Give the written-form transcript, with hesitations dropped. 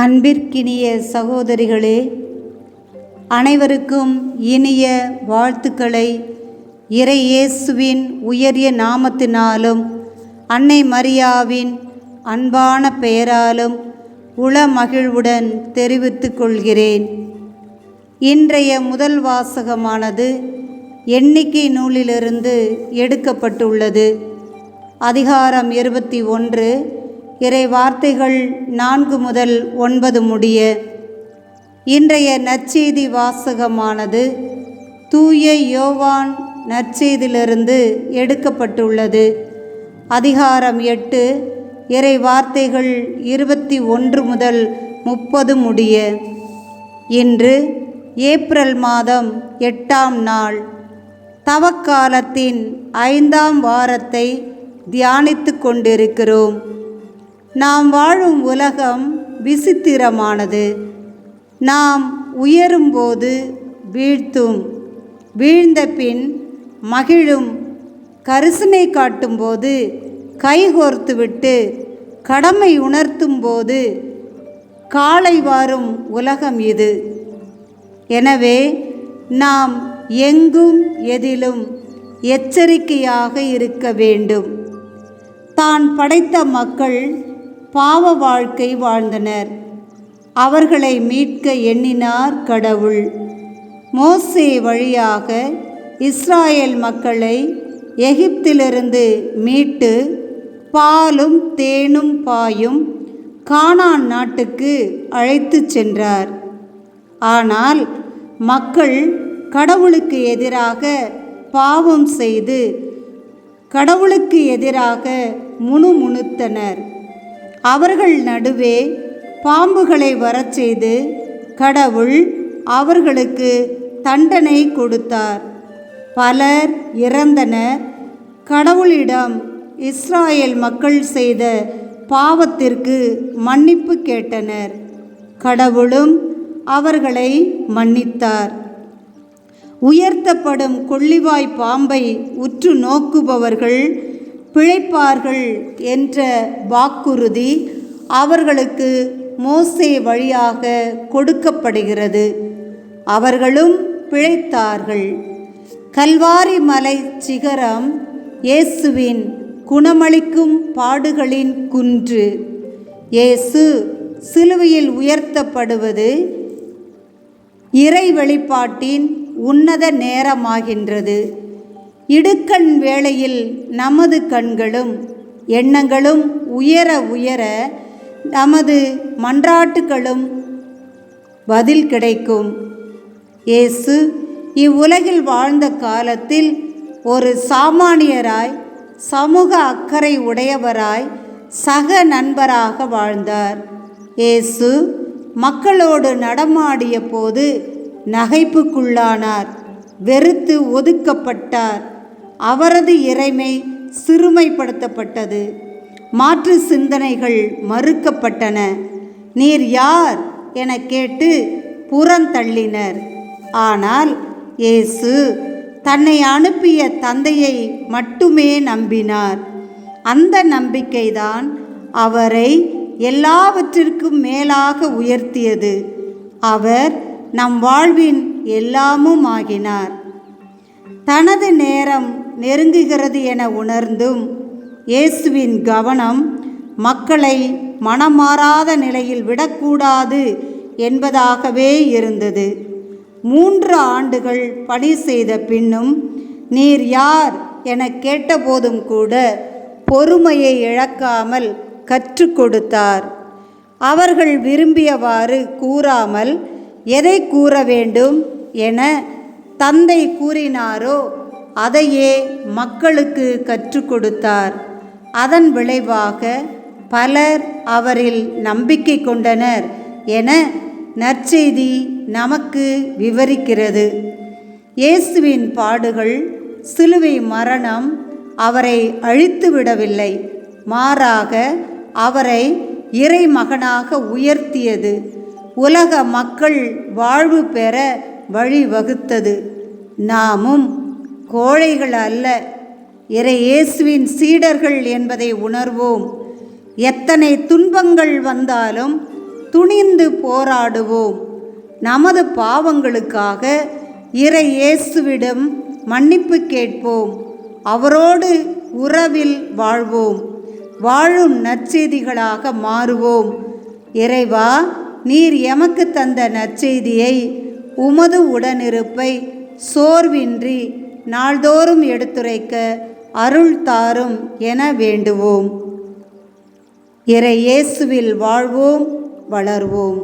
அன்பிற்கினிய சகோதரிகளே, அனைவருக்கும் இனிய வாழ்த்துக்களை இறை இயேசுவின் உயரிய நாமத்தினாலும் அன்னை மரியாவின் அன்பான பெயராலும் உளமகிழ்வுடன் தெரிவித்துக் கொள்கிறேன். இன்றைய முதல் வாசகமானது எண்ணிக்கை நூலிலிருந்து எடுக்கப்பட்டுள்ளது. அதிகாரம் 21, இறை வார்த்தைகள் 4 முதல் 9 முடிய. இன்றைய நற்செய்தி வாசகமானது தூய யோவான் நற்செய்தியிலிருந்து எடுக்கப்பட்டுள்ளது. அதிகாரம் 8, இறை வார்த்தைகள் 21 முதல் 30 முடிய. இன்று ஏப்ரல் மாதம் 8ஆம் நாள், தவக்காலத்தின் 5ஆம் வாரத்தை தியானித்து கொண்டிருக்கிறோம். நாம் வாழும் உலகம் விசித்திரமானது. நாம் உயரும்போது வீழ்த்தும், வீழ்ந்த பின் மகிழும், கரிசனை காட்டும்போது கைகோர்த்துவிட்டு கடமை உணர்த்தும்போது காலை வாரும் உலகம் இது. எனவே நாம் எங்கும் எதிலும் எச்சரிக்கையாக இருக்க வேண்டும். தான் படைத்த மக்கள் பாவ வாழ்க்கை வாழ்ந்தனர். அவர்களை மீட்க எண்ணினார் கடவுள். மோசே வழியாக இஸ்ராயேல் மக்களை எகிப்திலிருந்து மீட்டு பாலும் தேனும் பாயும் கானான் நாட்டுக்கு அழைத்து சென்றார். ஆனால் மக்கள் கடவுளுக்கு எதிராக பாவம் செய்து கடவுளுக்கு எதிராக முணுமுணுத்தனர். அவர்கள் நடுவே பாம்புகளை வரச் செய்து கடவுள் அவர்களுக்கு தண்டனை கொடுத்தார். பலர் இறந்தனர். கடவுளிடம் இஸ்ராயேல் மக்கள் செய்த பாவத்திற்கு மன்னிப்பு கேட்டனர். கடவுளும் அவர்களை மன்னித்தார். உயர்த்தப்படும் கொள்ளிவாய் பாம்பை உற்று நோக்குபவர்கள் பிழைப்பார்கள் என்ற வாக்குறுதி அவர்களுக்கு மோசே வழியாக கொடுக்கப்படுகிறது. அவர்களும் பிழைத்தார்கள். கல்வாரி மலை சிகரம் இயேசுவின் குணமளிக்கும் பாடுகளின் குன்று. இயேசு சிலுவையில் உயர்த்தப்படுவது இறை வெளிப்பாட்டின் உன்னத நேரமாகின்றது. இடுக்கண் வேளையில் நமது கண்களும் எண்ணங்களும் உயர உயர நமது மன்றாட்டுகளும் பதில் கிடைக்கும். இயேசு இவ்வுலகில் வாழ்ந்த காலத்தில் ஒரு சாமானியராய், சமூக அக்கறை உடையவராய், சக நண்பராக வாழ்ந்தார். இயேசு மக்களோடு நடமாடிய போது நகைப்புக்குள்ளானார், வெறுத்து ஒதுக்கப்பட்டார். அவரது இறைமை சிறுமைப்படுத்தப்பட்டது. மாற்று சிந்தனைகள் மறுக்கப்பட்டன. நீர் யார் என கேட்டு புறந்தள்ளினர். ஆனால் இயேசு தன்னை அனுப்பிய தந்தையை மட்டுமே நம்பினார். அந்த நம்பிக்கைதான் அவரை எல்லாவற்றிற்கும் மேலாக உயர்த்தியது. அவர் நம் வாழ்வின் எல்லாமும் ஆகினார். தனது நேரம் நெருங்குகிறது என உணர்ந்தும் இயேசுவின் கவனம் மக்களை மனமாறாத நிலையில் விடக்கூடாது என்பதாகவே இருந்தது. 3 ஆண்டுகள் பணி செய்த பின்னும் நீர் யார் என கேட்டபோதும் கூட பொறுமையை இழக்காமல் கற்றுக் கொடுத்தார். அவர்கள் விரும்பியவாறு கூறாமல் எதை கூற வேண்டும் என தந்தை கூறினாரோ அதையே மக்களுக்கு கற்றுக் கொடுத்தார். அதன் விளைவாக பலர் அவரில் நம்பிக்கை கொண்டனர் என நற்செய்தி நமக்கு விவரிக்கிறது. இயேசுவின் பாடுகள், சிலுவை மரணம் அவரை அழித்து விடவில்லை, மாறாக அவரை இறைமகனாக உயர்த்தியது. உலக மக்கள் வாழ்வு பெற வழிவகுத்தது. நாமும் கோழைகள் அல்ல, இறை இயேசுவின் சீடர்கள் என்பதை உணர்வோம். எத்தனை துன்பங்கள் வந்தாலும் துணிந்து போராடுவோம். நமது பாவங்களுக்காக இறை இயேசுவிடம் மன்னிப்பு கேட்போம். அவரோடு உறவில் வாழ்வோம். வாழும் நற்செய்திகளாக மாறுவோம். இறைவா, நீர் எமக்கு தந்த நற்செய்தியை, உமது உடனிருப்பை சோர்வின்றி நாள்தோறும் எடுத்துரைக்க அருள் தாரும் என வேண்டுவோம். இறை இயேசுவில் வாழ்வோம், வளர்வோம்.